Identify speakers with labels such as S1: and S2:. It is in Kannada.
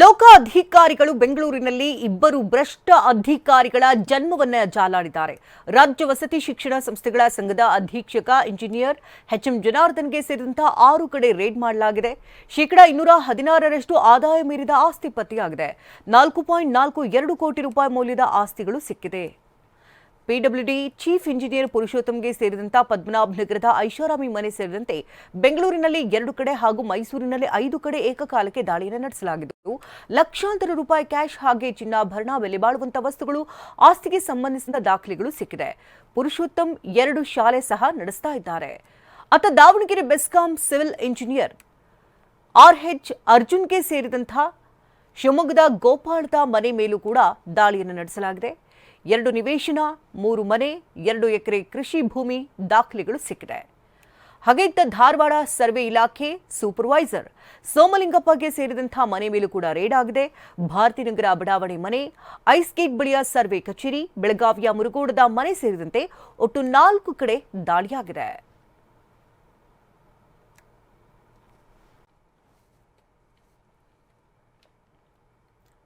S1: ಲೋಕಾಧಿಕಾರಿಗಳು ಬೆಂಗಳೂರಿನಲ್ಲಿ ಇಬ್ಬರು ಭ್ರಷ್ಟ ಅಧಿಕಾರಿಗಳ ಜನ್ಮವನ್ನ ಜಾಲಾಡಿದ್ದಾರೆ. ರಾಜ್ಯ ವಸತಿ ಶಿಕ್ಷಣ ಸಂಸ್ಥೆಗಳ ಸಂಘದ ಅಧೀಕ್ಷಕ ಇಂಜಿನಿಯರ್ ಎಚ್ಎಂ ಜನಾರ್ದನ್ಗೆ ಸೇರಿದಂತಹ 6 ಕಡೆ ರೇಡ್ ಮಾಡಲಾಗಿದೆ. ಶೇಕಡಾ 216ರಷ್ಟು ಆದಾಯ ಮೀರಿದ ಆಸ್ತಿ ಪತ್ತೆಯಾಗಿದೆ. 4.42 ಕೋಟಿ ರೂಪಾಯಿ ಮೌಲ್ಯದ ಆಸ್ತಿಗಳು ಸಿಕ್ಕಿದೆ. ಪಿಡಬ್ಲ್ಯೂಡಿ ಚೀಫ್ ಇಂಜಿನಿಯರ್ ಪುರುಷೋತ್ತಮ್ಗೆ ಸೇರಿದಂತ ಪದ್ಮನಾಭನಗರದ ಐಷಾರಾಮಿ ಮನೆ ಸೇರಿದಂತೆ ಬೆಂಗಳೂರಿನಲ್ಲಿ 2 ಕಡೆ ಹಾಗೂ ಮೈಸೂರಿನಲ್ಲಿ 5 ಕಡೆ ಏಕಕಾಲಕ್ಕೆ ದಾಳಿಯನ್ನು ನಡೆಸಲಾಗಿದ್ದು, ಲಕ್ಷಾಂತರ ರೂಪಾಯಿ ಕ್ಯಾಶ್ ಹಾಗೆ ಚಿನ್ನಾಭರಣ, ಬೆಲೆ ಬಾಳುವಂತಹ ವಸ್ತುಗಳು, ಆಸ್ತಿಗೆ ಸಂಬಂಧಿಸಿದ ದಾಖಲೆಗಳು ಸಿಕ್ಕಿದೆ. ಪುರುಷೋತ್ತಮ್ 2 ಶಾಲೆ ಸಹ ನಡೆಸ್ತಾ ಇದ್ದಾರೆ. ಅತ್ತ Davanagere BESCOM civil engineer R ಅರ್ಜುನ್ಗೆ ಸೇರಿದಂತಹ ಶಿವಮೊಗ್ಗದ ಗೋಪಾಳದ ಮನೆ ಮೇಲೂ ಕೂಡ ದಾಳಿಯನ್ನು ನಡೆಸಲಾಗಿದೆ. 2 ನಿವೇಶನ, 3 ಮನೆ, 2 ಎಕರೆ ಕೃಷಿ ಭೂಮಿ ದಾಖಲೆಗಳು ಸಿಕ್ಕಿದೆ. ಹಾಗೆ ಇತ್ತ ಧಾರವಾಡ ಸರ್ವೆ ಇಲಾಖೆ ಸೂಪರ್ವೈಸರ್ ಸೋಮಲಿಂಗಪ್ಪಗೆ ಸೇರಿದಂತಹ ಮನೆ ಮೇಲೂ ಕೂಡ ರೇಡ್ ಆಗಿದೆ. ಭಾರತೀನಗರ ಬಡಾವಣೆ ಮನೆ, ಐಸ್ ಗೇಟ್ ಬಳಿಯ ಸರ್ವೆ ಕಚೇರಿ, ಬೆಳಗಾವಿಯ ಮುರುಗೋಡದ ಮನೆ ಸೇರಿದಂತೆ ಒಟ್ಟು 4 ಕಡೆ ದಾಳಿಯಾಗಿದೆ.